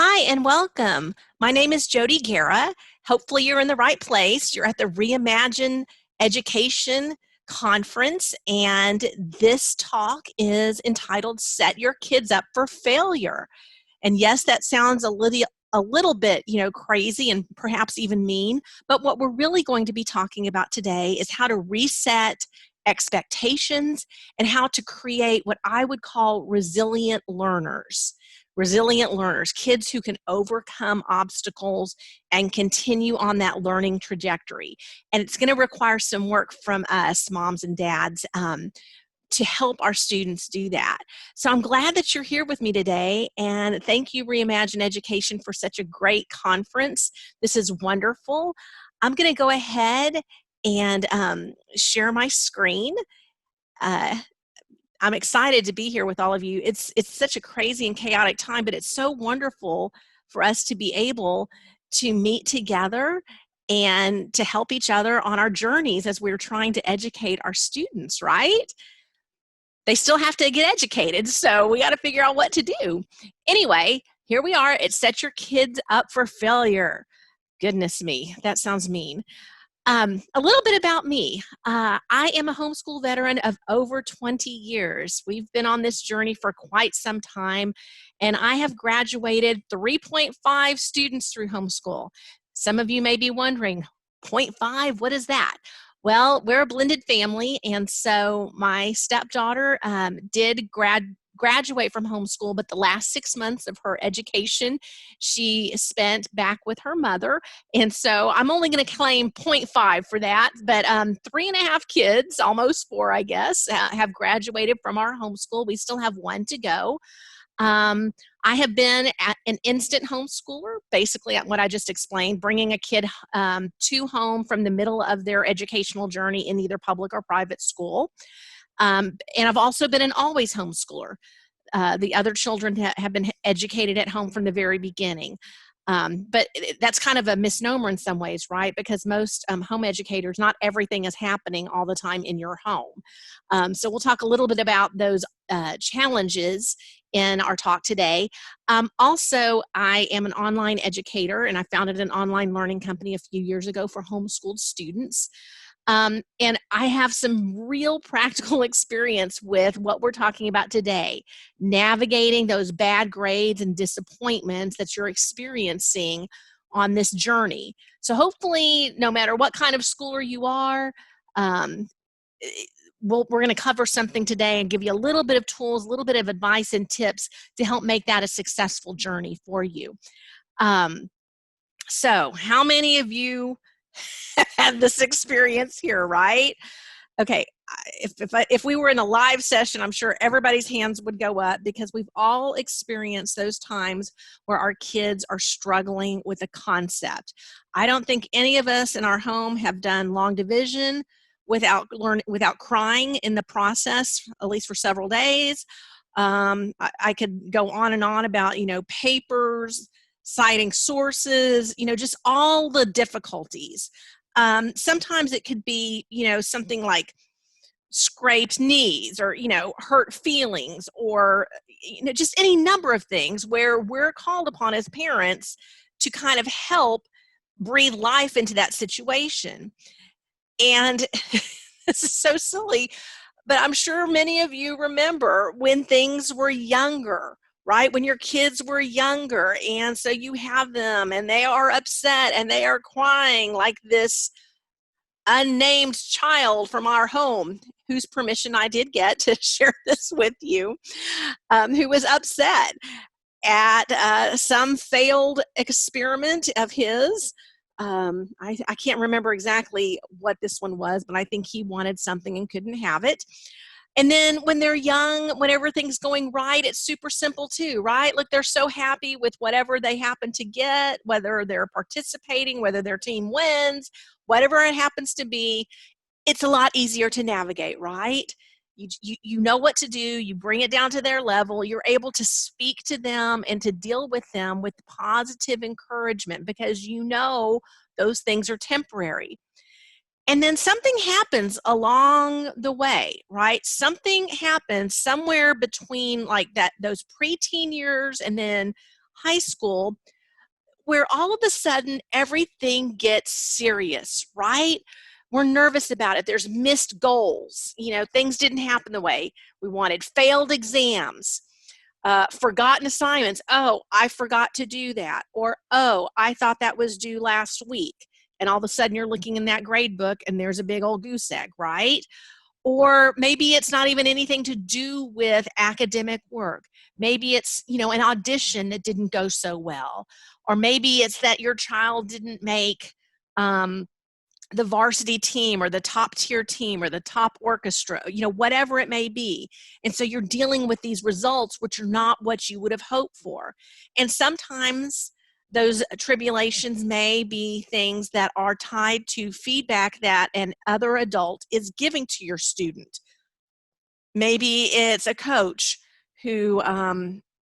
Hi and welcome. My name is Jody Guerra. Hopefully you're in the right place. You're at the Reimagine Education Conference, and this talk is entitled Set Your Kids Up for Failure. And yes, that sounds a little bit, crazy and perhaps even mean, but what we're really going to be talking about today is how to reset expectations and how to create what I would call resilient learners. Resilient learners, kids who can overcome obstacles and continue on that learning trajectory. And it's going to require some work from us, moms and dads, to help our students do that. So I'm glad that you're here with me today, and thank you, Reimagine Education, for such a great conference. This is wonderful. I'm going to go ahead and share my screen. I'm excited to be here with all of you. It's such a crazy and chaotic time, but it's so wonderful for us to be able to meet together and to help each other on our journeys as we're trying to educate our students, right? They still have to get educated, so we got to figure out what to do. Anyway, here we are. It Set Your Kids Up for Failure. Goodness me, that sounds mean. A little bit about me. I am a homeschool veteran of over 20 years. We've been on this journey for quite some time, and I have graduated 3.5 students through homeschool. Some of you may be wondering, 0.5, what is that? Well, we're a blended family, and so my stepdaughter did graduate from homeschool, but the last 6 months of her education she spent back with her mother, and so I'm only going to claim 0.5 for that, but 3.5 kids, almost 4 I guess, have graduated from our homeschool. We still have 1 to go. I have been an instant homeschooler, basically what I just explained, bringing a kid to home from the middle of their educational journey in either public or private school. And I've also been an always homeschooler. The other children have been educated at home from the very beginning. But that's kind of a misnomer in some ways, right? Because most home educators, not everything is happening all the time in your home. So we'll talk a little bit about those challenges in our talk today. Also, I am an online educator, and I founded an online learning company a few years ago for homeschooled students. And I have some real practical experience with what we're talking about today, navigating those bad grades and disappointments that you're experiencing on this journey. So hopefully, no matter what kind of schooler you are, we're going to cover something today and give you a little bit of tools, a little bit of advice and tips to help make that a successful journey for you. So how many of you have this experience here, right? Okay, if we were in a live session, I'm sure everybody's hands would go up because we've all experienced those times where our kids are struggling with a concept. I don't think any of us in our home have done long division without crying in the process, at least for several days. I could go on and on about, papers, citing sources, just all the difficulties. Sometimes it could be, something like scraped knees or, hurt feelings or, just any number of things where we're called upon as parents to kind of help breathe life into that situation. And this is so silly, but I'm sure many of you remember when things were younger, right? When your kids were younger, and so you have them and they are upset and they are crying like this unnamed child from our home, whose permission I did get to share this with you, who was upset at some failed experiment of his. I can't remember exactly what this one was, but I think he wanted something and couldn't have it. And then when they're young, when everything's going right, it's super simple too, right? Look, they're so happy with whatever they happen to get, whether they're participating, whether their team wins, whatever it happens to be, it's a lot easier to navigate, right? You know what to do, you bring it down to their level, you're able to speak to them and to deal with them with positive encouragement because you know those things are temporary. And then something happens along the way, right? Something happens somewhere between like that, those preteen years and then high school, where all of a sudden everything gets serious, right? We're nervous about it. There's missed goals. Things didn't happen the way we wanted. Failed exams, forgotten assignments. Oh, I forgot to do that. Or, oh, I thought that was due last week. And all of a sudden you're looking in that grade book and there's a big old goose egg, right? Or maybe it's not even anything to do with academic work. Maybe it's, an audition that didn't go so well. Or maybe it's that your child didn't make the varsity team or the top tier team or the top orchestra, whatever it may be. And so you're dealing with these results, which are not what you would have hoped for. And sometimes those tribulations may be things that are tied to feedback that an other adult is giving to your student. Maybe it's a coach who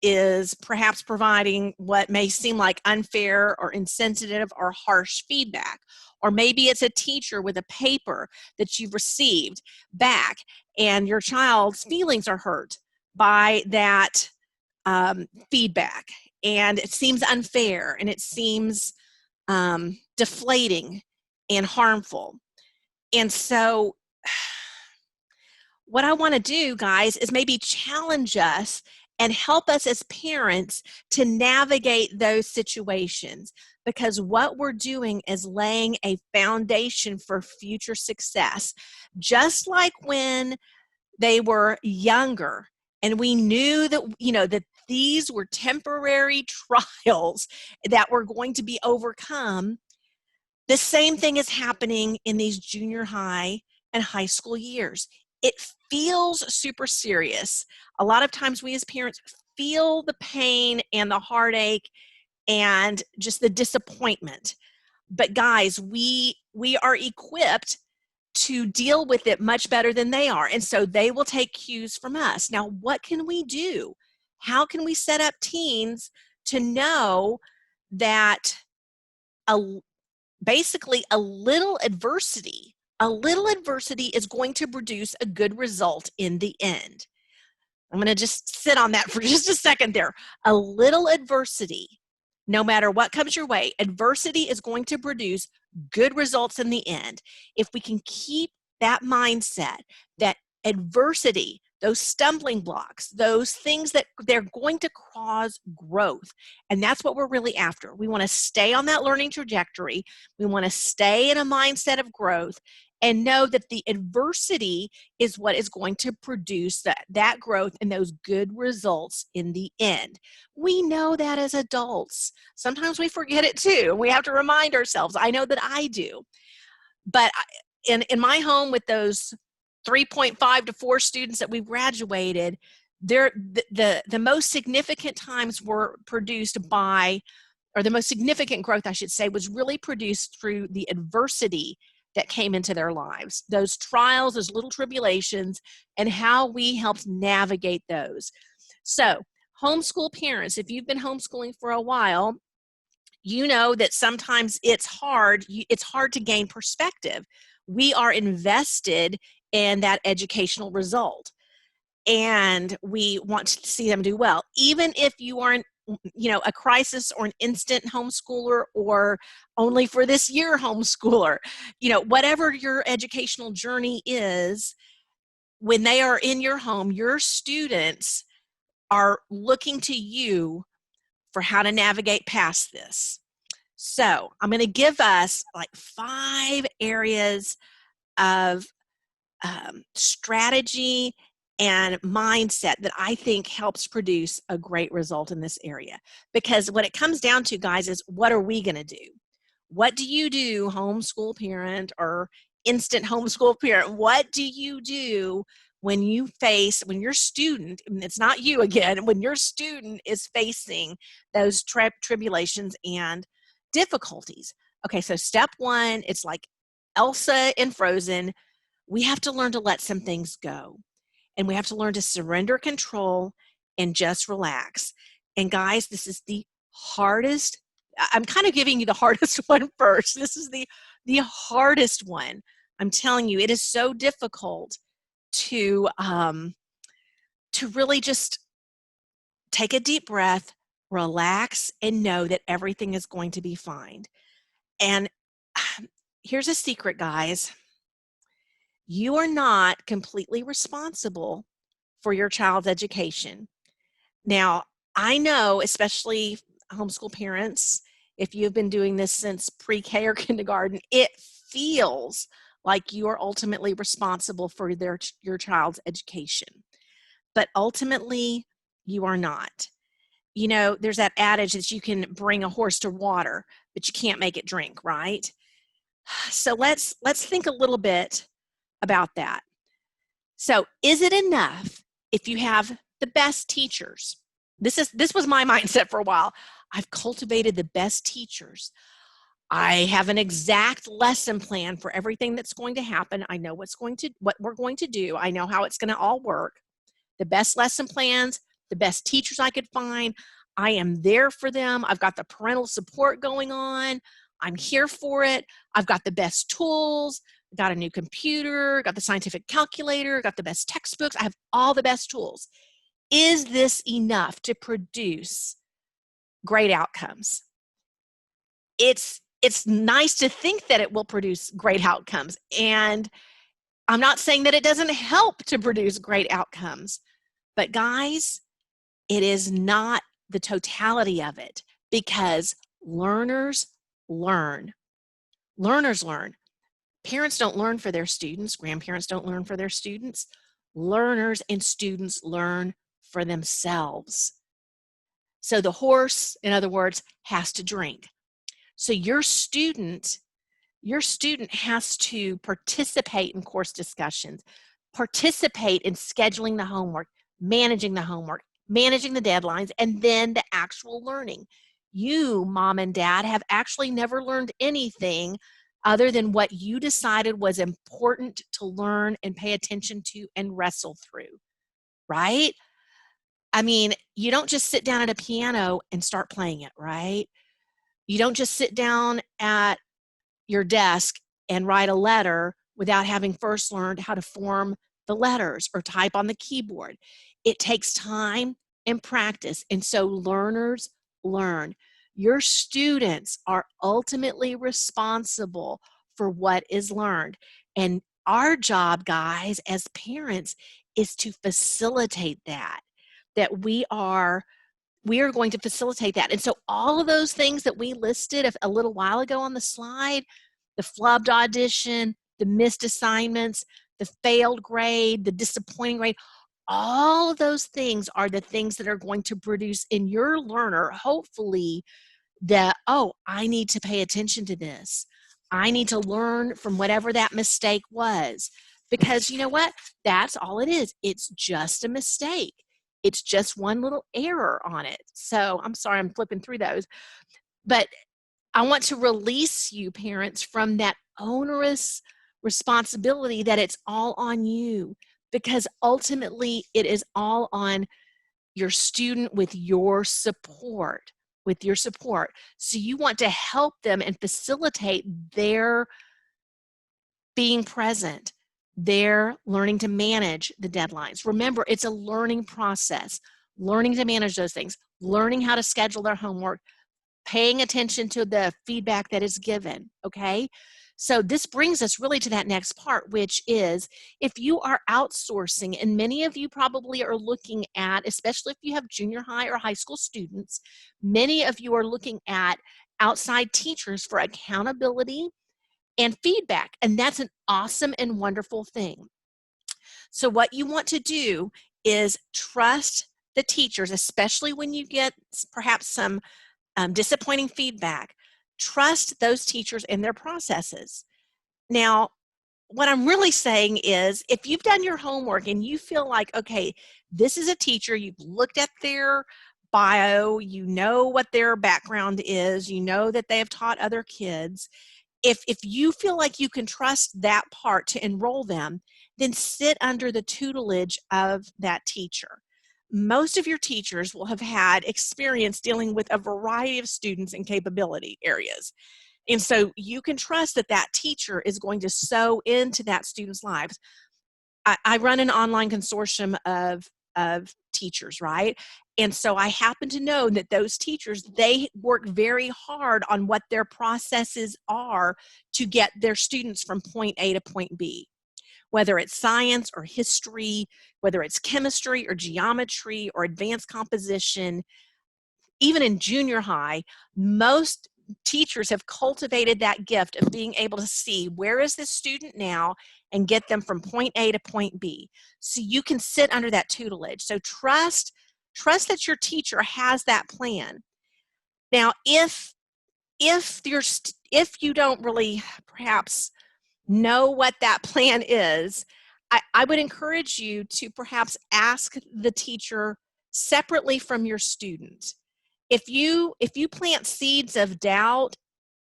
is perhaps providing what may seem like unfair or insensitive or harsh feedback. Or maybe it's a teacher with a paper that you've received back and your child's feelings are hurt by that feedback. And it seems unfair and it seems deflating and harmful. And so what I want to do, guys, is maybe challenge us and help us as parents to navigate those situations, because what we're doing is laying a foundation for future success. Just like when they were younger and we knew that, that these were temporary trials that were going to be overcome, the same thing is happening in these junior high and high school years. It feels super serious. A lot of times we as parents feel the pain and the heartache and just the disappointment. But guys, we are equipped to deal with it much better than they are. And so they will take cues from us. Now, what can we do? How can we set up teens to know that basically a little adversity is going to produce a good result in the end? I'm going to just sit on that for just a second there. A little adversity, no matter what comes your way, adversity is going to produce good results in the end. If we can keep that mindset, that adversity, those stumbling blocks, those things that they're going to cause growth. And that's what we're really after. We want to stay on that learning trajectory. We want to stay in a mindset of growth and know that the adversity is what is going to produce that growth and those good results in the end. We know that as adults. Sometimes we forget it too. We have to remind ourselves. I know that I do. But in my home with those 3.5 to 4 students that we graduated, the most significant times were produced by, or the most significant growth, I should say, was really produced through the adversity that came into their lives, those trials, those little tribulations, and how we helped navigate those. So, homeschool parents, if you've been homeschooling for a while, you know that sometimes it's hard to gain perspective. We are invested in that educational result, and we want to see them do well. Even if you aren't, a crisis or an instant homeschooler or only for this year homeschooler, whatever your educational journey is, when they are in your home, your students are looking to you for how to navigate past this. So I'm going to give us like 5 areas of strategy and mindset that I think helps produce a great result in this area. Because what it comes down to, guys, is what are we going to do? What do you do, homeschool parent or instant homeschool parent? What do you do when your student, and it's not you again, when your student is facing those tribulations and difficulties? Okay, so step 1, it's like Elsa in Frozen. We have to learn to let some things go. And we have to learn to surrender control and just relax. And guys, this is the hardest. I'm kind of giving you the hardest one first. This is the hardest one. I'm telling you, it is so difficult to really just take a deep breath, relax, and know that everything is going to be fine. And here's a secret, guys. You are not completely responsible for your child's education. Now, I know, especially homeschool parents, if you've been doing this since pre-K or kindergarten, it feels like you are ultimately responsible for your child's education. But ultimately, you are not. You know, there's that adage that you can bring a horse to water, but you can't make it drink, right? So let's think a little bit about that. So, is it enough if you have the best teachers? This was my mindset for a while. I've cultivated the best teachers. I have an exact lesson plan for everything that's going to happen. I know what we're going to do. I know how it's going to all work. The best lesson plans, the best teachers I could find. I am there for them. I've got the parental support going on. I'm here for it. I've got the best tools, got a new computer, got the scientific calculator, got the best textbooks. I have all the best tools. Is this enough to produce great outcomes? It's nice to think that it will produce great outcomes. And I'm not saying that it doesn't help to produce great outcomes. But guys, it is not the totality of it, because learners learn. Learners learn. Parents don't learn for their students. Grandparents don't learn for their students. Learners and students learn for themselves. So the horse, in other words, has to drink. So your student has to participate in course discussions, participate in scheduling the homework, managing the deadlines, and then the actual learning. You, mom and dad, have actually never learned anything other than what you decided was important to learn and pay attention to and wrestle through, right? I mean, you don't just sit down at a piano and start playing it, right? You don't just sit down at your desk and write a letter without having first learned how to form the letters or type on the keyboard. It takes time and practice. And so learners learn. Your students are ultimately responsible for what is learned. And our job, guys, as parents, is to facilitate that we are going to facilitate that. And so all of those things that we listed a little while ago on the slide, the flubbed audition, the missed assignments, the failed grade, the disappointing grade, all of those things are the things that are going to produce in your learner, hopefully, that, oh, I need to pay attention to this. I need to learn from whatever that mistake was. Because you know what? That's all it is. It's just a mistake. It's just one little error on it. So I'm sorry, I'm flipping through those. But I want to release you, parents, from that onerous responsibility that it's all on you, because ultimately it is all on your student with your support. So you want to help them and facilitate their being present, their learning to manage the deadlines. Remember, it's a learning process, learning to manage those things, learning how to schedule their homework, paying attention to the feedback that is given, okay? So this brings us really to that next part, which is if you are outsourcing, and many of you probably are looking at, especially if you have junior high or high school students, many of you are looking at outside teachers for accountability and feedback, and that's an awesome and wonderful thing. So what you want to do is trust the teachers, especially when you get perhaps some disappointing feedback. Trust those teachers and their processes. Now, what I'm really saying is if you've done your homework and you feel like, okay, this is a teacher, you've looked at their bio, you know what their background is, you know that they have taught other kids. If you feel like you can trust that part to enroll them, then sit under the tutelage of that teacher. Most of your teachers will have had experience dealing with a variety of students and capability areas. And so you can trust that that teacher is going to sow into that student's lives. I run an online consortium of teachers, right? And so I happen to know that those teachers, they work very hard on what their processes are to get their students from point A to point B. Whether it's science or history, whether it's chemistry or geometry or advanced composition, even in junior high, most teachers have cultivated that gift of being able to see where is this student now and get them from point A to point B. So you can sit under that tutelage. So trust that your teacher has that plan. Now, if you don't really perhaps know what that plan is, I would encourage you to perhaps ask the teacher separately from your student. If you plant seeds of doubt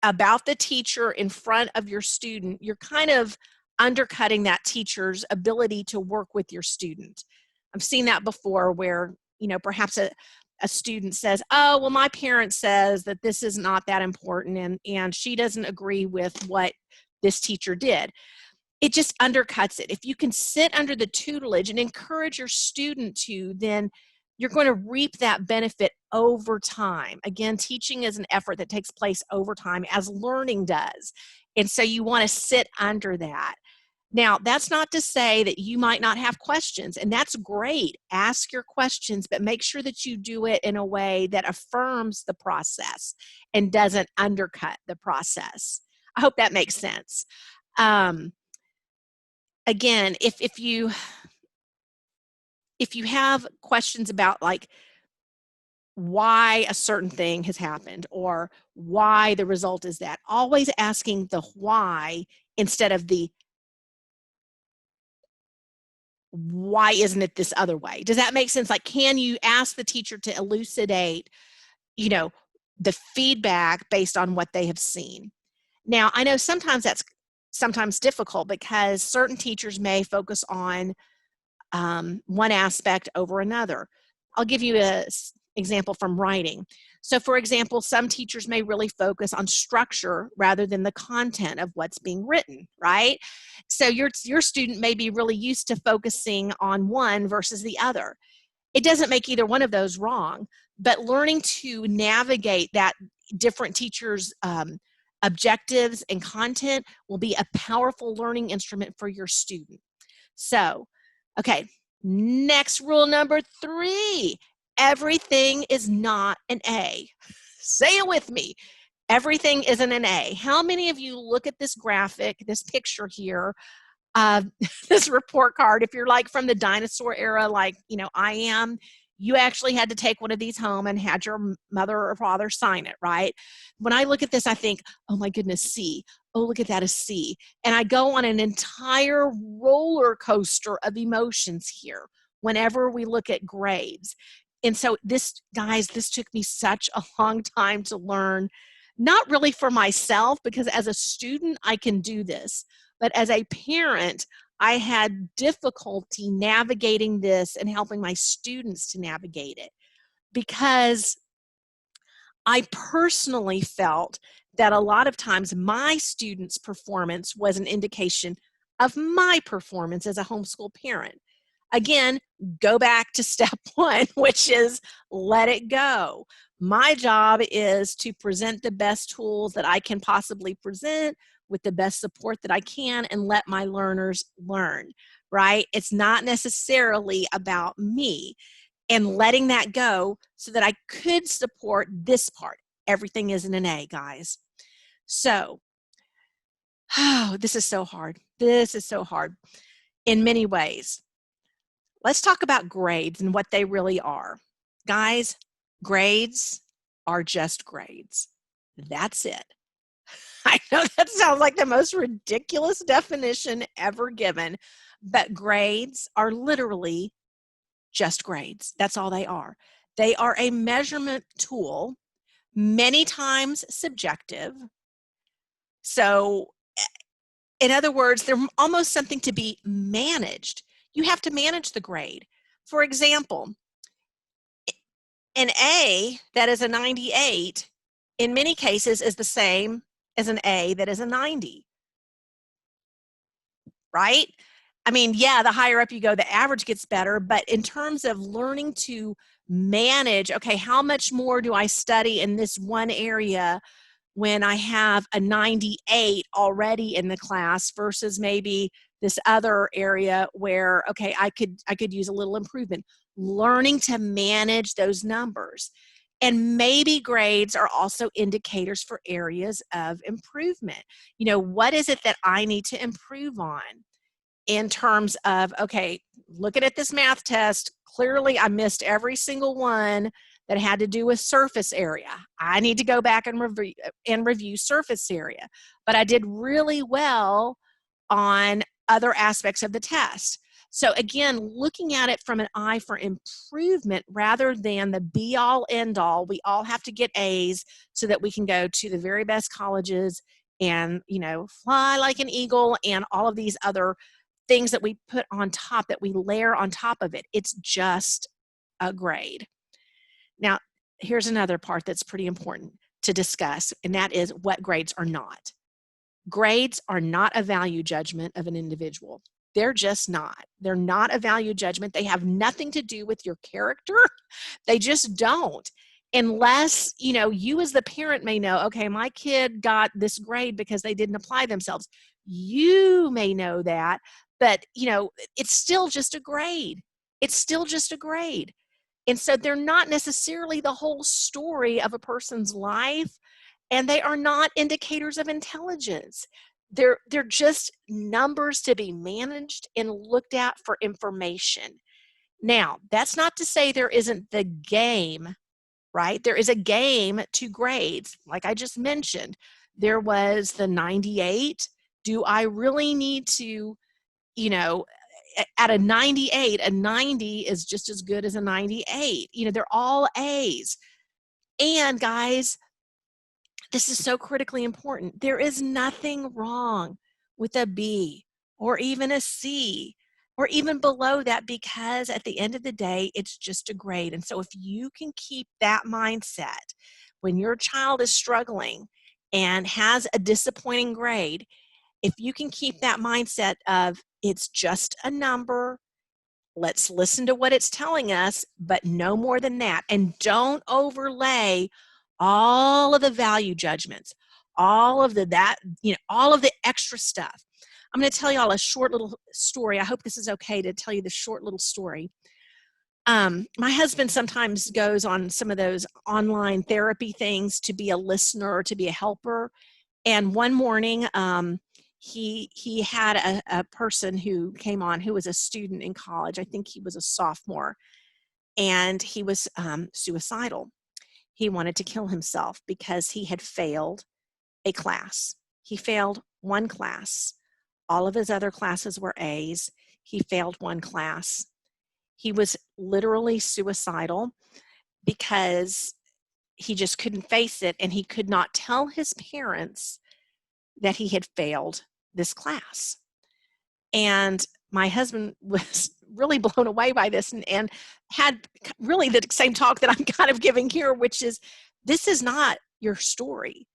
about the teacher in front of your student, you're kind of undercutting that teacher's ability to work with your student. I've seen that before where, perhaps a student says, oh, well, my parent says that this is not that important and she doesn't agree with what this teacher did. It just undercuts it. If you can sit under the tutelage and encourage your student to, then you're going to reap that benefit over time. Again, teaching is an effort that takes place over time, as learning does. And so you want to sit under that. Now, that's not to say that you might not have questions, and that's great. Ask your questions, but make sure that you do it in a way that affirms the process and doesn't undercut the process. I hope that makes sense. Again, if you have questions about like why a certain thing has happened or why the result is that, always asking the why instead of the why isn't it this other way. Does that make sense? Like, can you ask the teacher to elucidate, the feedback based on what they have seen? Now, I know sometimes that's difficult because certain teachers may focus on one aspect over another. I'll give you an example from writing. So, for example, some teachers may really focus on structure rather than the content of what's being written, right? So your student may be really used to focusing on one versus the other. It doesn't make either one of those wrong, but learning to navigate that different teachers' objectives and content will be a powerful learning instrument for your student. So, okay, next rule number 3, everything is not an A. Say it with me. Everything isn't an A. How many of you look at this graphic, this picture here, this report card, if you're like from the dinosaur era, like, I am, you actually had to take one of these home and had your mother or father sign it, right? When I look at this, I think, oh my goodness, C. Oh, look at that, a C. And I go on an entire roller coaster of emotions here whenever we look at grades. And so this took me such a long time to learn, not really for myself, because as a student, I can do this. But as a parent, I had difficulty navigating this and helping my students to navigate it because I personally felt that a lot of times my students' performance was an indication of my performance as a homeschool parent. Again, go back to step 1, which is let it go. My job is to present the best tools that I can possibly present with the best support that I can and let my learners learn, right? It's not necessarily about me, and letting that go so that I could support this part. Everything isn't an A, guys. So, this is so hard. This is so hard in many ways. Let's talk about grades and what they really are. Guys, grades are just grades. That's it. I know that sounds like the most ridiculous definition ever given, but grades are literally just grades. That's all they are. They are a measurement tool, many times subjective. So, in other words, they're almost something to be managed. You have to manage the grade. For example, an A that is a 98 in many cases is the same as an A that is a 90, right? I mean, yeah, the higher up you go, the average gets better, but in terms of learning to manage, okay, how much more do I study in this one area when I have a 98 already in the class versus maybe this other area where, okay, I could use a little improvement. Learning to manage those numbers. And maybe grades are also indicators for areas of improvement. You know, what is it that I need to improve on in terms of, okay, looking at this math test, clearly I missed every single one that had to do with surface area. I need to go back and review surface area. But I did really well on other aspects of the test. So again, looking at it from an eye for improvement rather than the be-all, end-all. We all have to get A's so that we can go to the very best colleges and, you know, fly like an eagle and all of these other things that we put on top, that we layer on top of it. It's just a grade. Now, here's another part that's pretty important to discuss, and that is what grades are not. Grades are not a value judgment of an individual. They're just not. They're not a value judgment. They have nothing to do with your character. They just don't. Unless, you know, you as the parent may know, okay, my kid got this grade because they didn't apply themselves. You may know that, but, you know, it's still just a grade. It's still just a grade. And so they're not necessarily the whole story of a person's life, and they are not indicators of intelligence. They're just numbers to be managed and looked at for information. Now, that's not to say there isn't the game, right? There is a game to grades. Like I just mentioned, there was the 98. Do I really need to, you know, at a 98, a 90 is just as good as a 98. You know, they're all A's. And guys, this is so critically important. There is nothing wrong with a B or even a C or even below that, because at the end of the day, it's just a grade. And so if you can keep that mindset when your child is struggling and has a disappointing grade, if you can keep that mindset of it's just a number, let's listen to what it's telling us, but no more than that. And don't overlay all of the value judgments, all of all of the extra stuff. I'm going to tell you all a short little story. I hope this is okay to tell you the short little story. My husband sometimes goes on some of those online therapy things to be a listener or to be a helper. And one morning, he had a person who came on who was a student in college. I think he was a sophomore, and he was suicidal. He wanted to kill himself because he had failed a class. He failed one class. All of his other classes were A's. He failed one class. He was literally suicidal because he just couldn't face it, and he could not tell his parents that he had failed this class. And my husband was really blown away by this and had really the same talk that I'm kind of giving here, which is, this is not your story.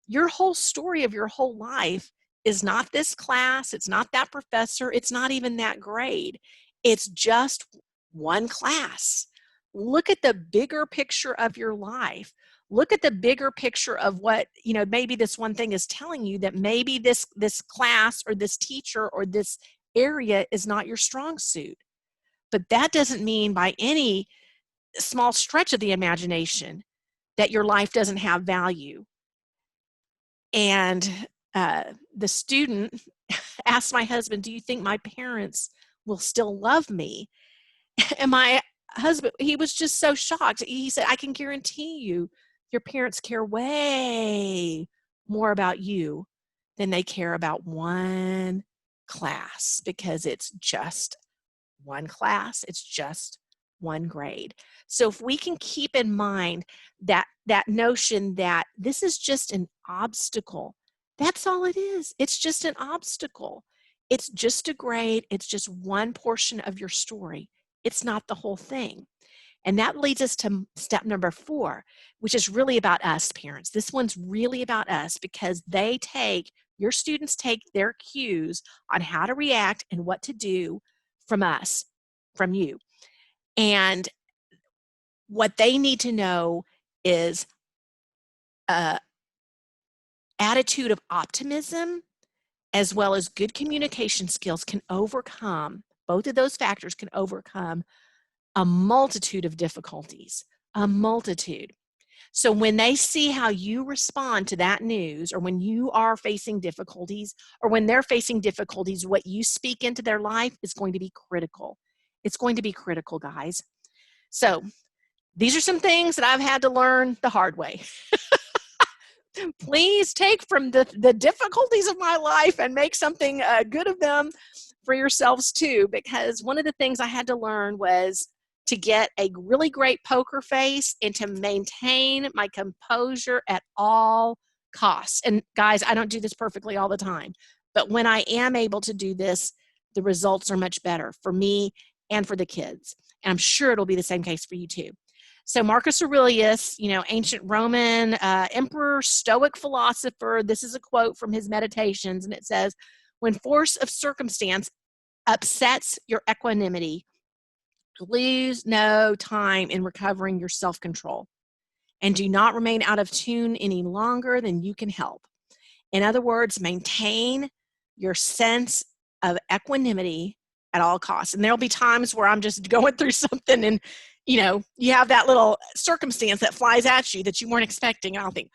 Your whole story of your whole life is not this class. It's not that professor. It's not even that grade. It's just one class. Look at the bigger picture of your life. Look at the bigger picture of what, you know, maybe this one thing is telling you, that maybe this class or this teacher or this area is not your strong suit. But that doesn't mean by any small stretch of the imagination that your life doesn't have value. And the student asked my husband, do you think my parents will still love me? And my husband, he was just so shocked. He said, I can guarantee you, your parents care way more about you than they care about one class, because it's just one class. It's just one grade. So if we can keep in mind that notion that this is just an obstacle, that's all it is. It's just an obstacle. It's just a grade. It's just one portion of your story. It's not the whole thing. And that leads us to step number 4, which is really about us parents. This one's really about us, because your students take their cues on how to react and what to do from us, from you. And What they need to know is a attitude of optimism as well as good communication skills can overcome, both of those factors can overcome a multitude of difficulties, a multitude. So when they see how you respond to that news, or when you are facing difficulties, or when they're facing difficulties, what you speak into their life is going to be critical. It's going to be critical, guys. So these are some things that I've had to learn the hard way. Please take from the difficulties of my life and make something good of them for yourselves too, because one of the things I had to learn was to get a really great poker face and to maintain my composure at all costs. And guys, I don't do this perfectly all the time, but when I am able to do this, the results are much better for me and for the kids. And I'm sure it'll be the same case for you too. So Marcus Aurelius, ancient Roman emperor, Stoic philosopher, this is a quote from his Meditations, and it says, "When force of circumstance upsets your equanimity, lose no time in recovering your self-control, and do not remain out of tune any longer than you can help." In other words, maintain your sense of equanimity at all costs. And there'll be times where I'm just going through something and, you have that little circumstance that flies at you that you weren't expecting. And I'll think,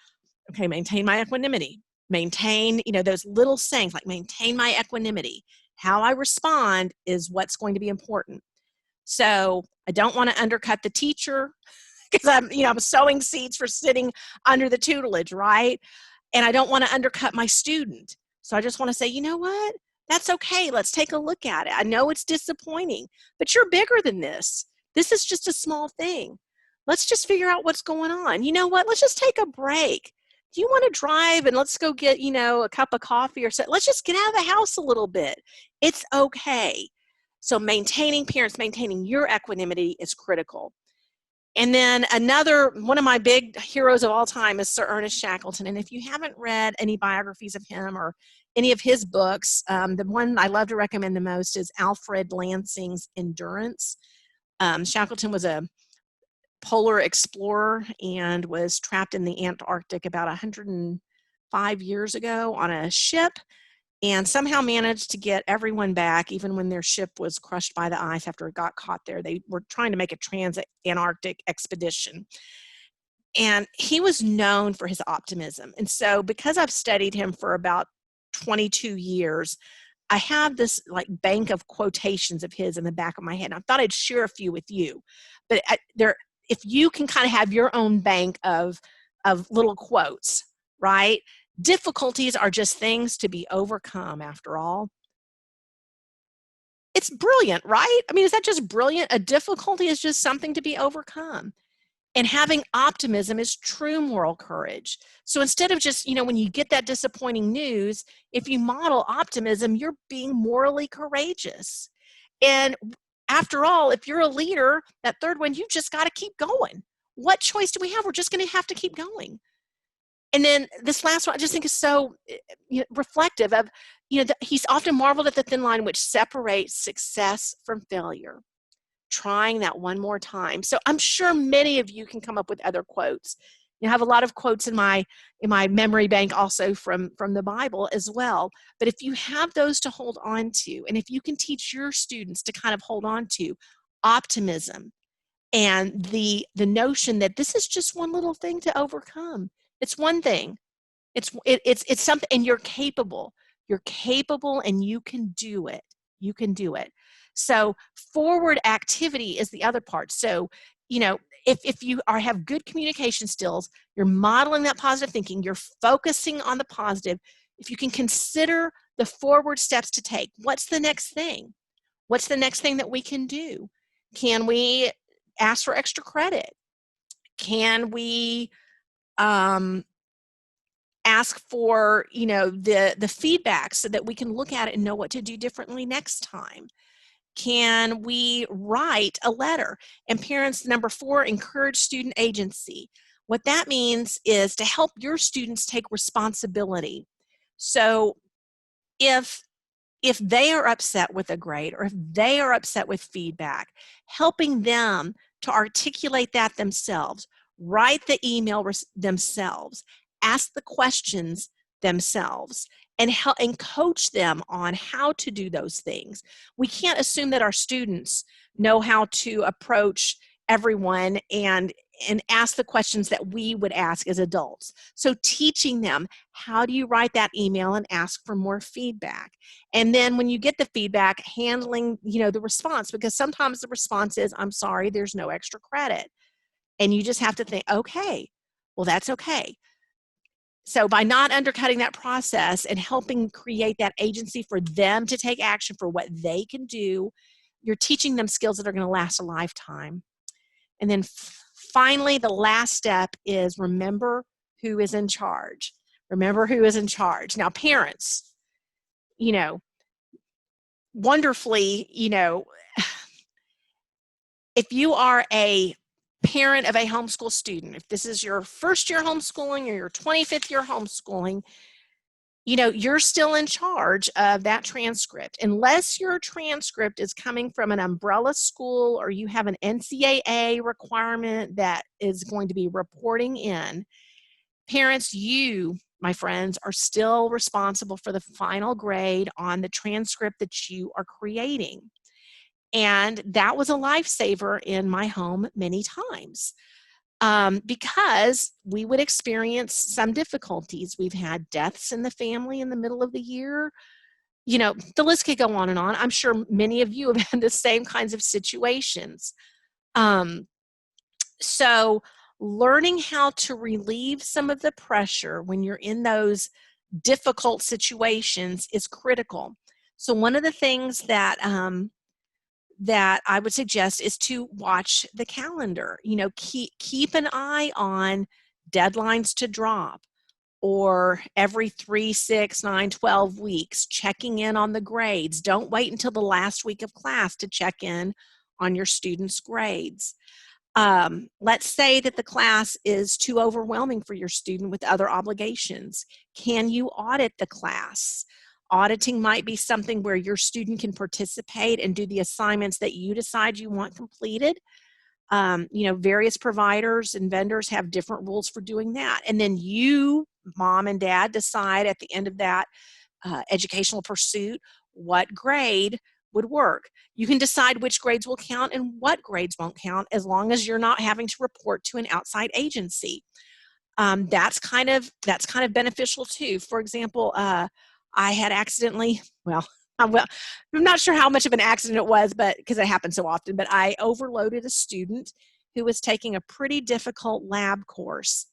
okay, maintain my equanimity. Maintain, those little sayings like maintain my equanimity. How I respond is what's going to be important. So I don't want to undercut the teacher because I'm sowing seeds for sitting under the tutelage, right? And I don't want to undercut my student. So I just want to say, you know what? That's okay. Let's take a look at it. I know it's disappointing, but you're bigger than this. This is just a small thing. Let's just figure out what's going on. You know what? Let's just take a break. Do you want to drive and let's go get, a cup of coffee or something? Let's just get out of the house a little bit. It's okay. So parents maintaining your equanimity is critical. And then one of my big heroes of all time is Sir Ernest Shackleton. And if you haven't read any biographies of him or any of his books, the one I love to recommend the most is Alfred Lansing's Endurance. Shackleton was a polar explorer and was trapped in the Antarctic about 105 years ago on a ship, and somehow managed to get everyone back, even when their ship was crushed by the ice after it got caught there. They were trying to make a trans-Antarctic expedition. And he was known for his optimism. And so because I've studied him for about 22 years, I have this bank of quotations of his in the back of my head. And I thought I'd share a few with you. But if you can kind of have your own bank of little quotes, right? Difficulties are just things to be overcome after all. It's brilliant, right? I mean, is that just brilliant? A difficulty is just something to be overcome. And having optimism is true moral courage. So instead of just, when you get that disappointing news, if you model optimism, you're being morally courageous. And after all, if you're a leader, that third one, you just got to keep going. What choice do we have? We're just going to have to keep going. And then this last one, I just think is so reflective of, he's often marveled at the thin line which separates success from failure. Trying that one more time. So I'm sure many of you can come up with other quotes. I have a lot of quotes in my memory bank also from the Bible as well. But if you have those to hold on to, and if you can teach your students to kind of hold on to optimism and the notion that this is just one little thing to overcome. It's one thing. It's something, and you're capable. You're capable, and you can do it. You can do it. So forward activity is the other part. So, if you have good communication skills, you're modeling that positive thinking, you're focusing on the positive. If you can consider the forward steps to take, what's the next thing? What's the next thing that we can do? Can we ask for extra credit? Can we ask for, the feedback so that we can look at it and know what to do differently next time? Can we write a letter? And parents, number 4, encourage student agency. What that means is to help your students take responsibility. So if they are upset with a grade or if they are upset with feedback, helping them to articulate that themselves, write the email themselves, ask the questions themselves, and help and coach them on how to do those things. We can't assume that our students know how to approach everyone and ask the questions that we would ask as adults. So teaching them, how do you write that email and ask for more feedback? And then when you get the feedback, handling, the response, because sometimes the response is, I'm sorry, there's no extra credit. And you just have to think, okay, well, that's okay. So by not undercutting that process and helping create that agency for them to take action for what they can do, you're teaching them skills that are going to last a lifetime. And then finally, the last step is remember who is in charge. Remember who is in charge. Now, parents, wonderfully, if you are a parent of a homeschool student, if this is your first year homeschooling or your 25th year homeschooling, you're still in charge of that transcript. Unless your transcript is coming from an umbrella school or you have an NCAA requirement that is going to be reporting in, parents, you, my friends, are still responsible for the final grade on the transcript that you are creating. And that was a lifesaver in my home many times. Because we would experience some difficulties. We've had deaths in the family in the middle of the year. The list could go on and on. I'm sure many of you have had the same kinds of situations. So learning how to relieve some of the pressure when you're in those difficult situations is critical. So one of the things that I would suggest is to watch the calendar. Keep an eye on deadlines to drop, or every 3, 6, 9, 12 weeks, checking in on the grades. Don't wait until the last week of class to check in on your students' grades. Let's say that the class is too overwhelming for your student with other obligations. Can you audit the class? Auditing might be something where your student can participate and do the assignments that you decide you want completed. Various providers and vendors have different rules for doing that. And then you, mom and dad, decide at the end of that educational pursuit what grade would work. You can decide which grades will count and what grades won't count, as long as you're not having to report to an outside agency. That's kind of beneficial too. For example, I had accidentally, I'm not sure how much of an accident it was, but because it happens so often, but I overloaded a student who was taking a pretty difficult lab course.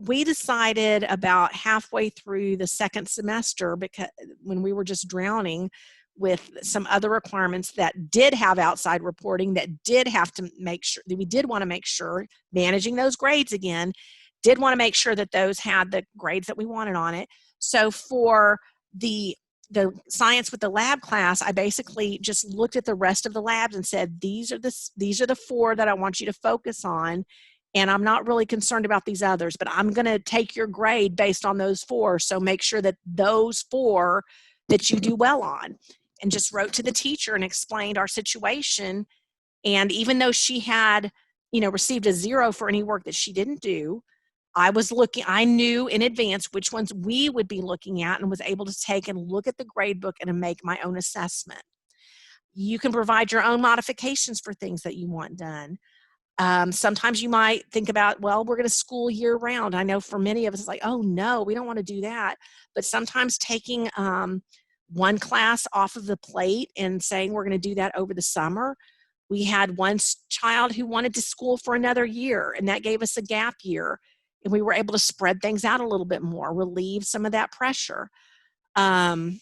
We decided about halfway through the second semester, because when we were just drowning with some other requirements that did have outside reporting, that did have to make sure that we did want to make sure, managing those grades again, did want to make sure that those had the grades that we wanted on it. So for the science with the lab class, I basically just looked at the rest of the labs and said, these are the 4 that I want you to focus on. And I'm not really concerned about these others, but I'm going to take your grade based on those 4. So make sure that those 4 that you do well on. And just wrote to the teacher and explained our situation. And even though she had, received a 0 for any work that she didn't do, I knew in advance which ones we would be looking at and was able to take and look at the grade book and make my own assessment. You can provide your own modifications for things that you want done. Sometimes you might think about, we're going to school year round. I know for many of us, it's like, oh no, we don't want to do that. But sometimes taking one class off of the plate and saying we're going to do that over the summer. We had one child who wanted to school for another year, and that gave us a gap year. And we were able to spread things out a little bit more, relieve some of that pressure. The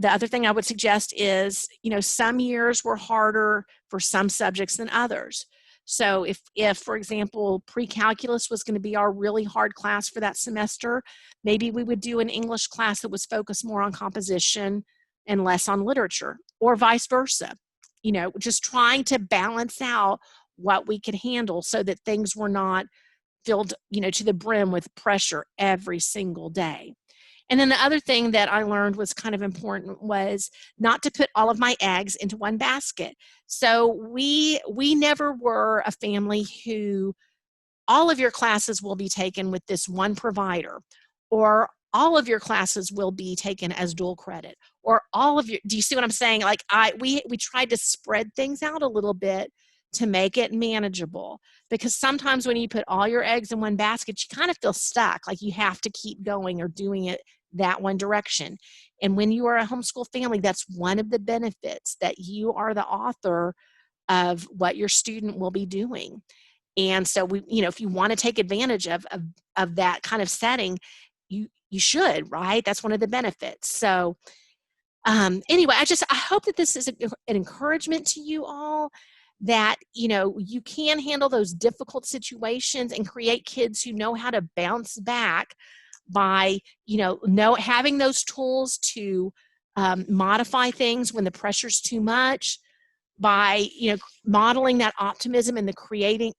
other thing I would suggest is, some years were harder for some subjects than others. So if for example, pre-calculus was going to be our really hard class for that semester, maybe we would do an English class that was focused more on composition and less on literature, or vice versa. Just trying to balance out what we could handle so that things were not filled, to the brim with pressure every single day. And then the other thing that I learned was kind of important was not to put all of my eggs into one basket. So we never were a family who all of your classes will be taken with this one provider, or all of your classes will be taken as dual credit, or all of your, do you see what I'm saying? Like we tried to spread things out a little bit to make it manageable, because sometimes when you put all your eggs in one basket, you kind of feel stuck, like you have to keep going or doing it that one direction. And when you are a homeschool family, that's one of the benefits, that you are the author of what your student will be doing. And so we, if you want to take advantage of that kind of setting, you should, right? That's one of the benefits. So anyway, I hope that this is an encouragement to you all, that you can handle those difficult situations and create kids who know how to bounce back by having those tools to modify things when the pressure's too much, by modeling that optimism and the creating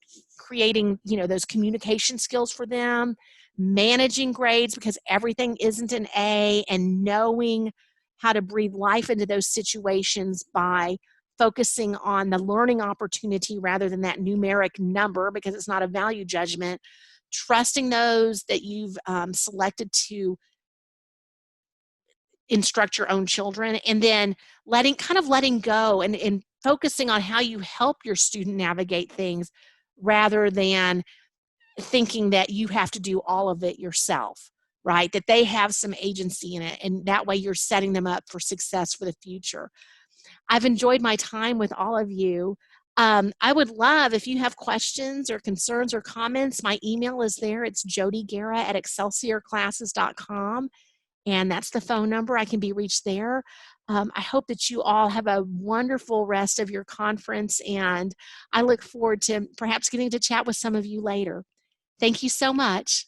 those communication skills for them, managing grades because everything isn't an A, and knowing how to breathe life into those situations by focusing on the learning opportunity rather than that numeric number, because it's not a value judgment. Trusting those that you've selected to instruct your own children, and then letting go and focusing on how you help your student navigate things, rather than thinking that you have to do all of it yourself, right? That they have some agency in it, and that way you're setting them up for success for the future. I've enjoyed my time with all of you. I would love, if you have questions or concerns or comments, my email is there. It's jodyguerra@excelsiorclasses.com. And that's the phone number. I can be reached there. I hope that you all have a wonderful rest of your conference, and I look forward to perhaps getting to chat with some of you later. Thank you so much.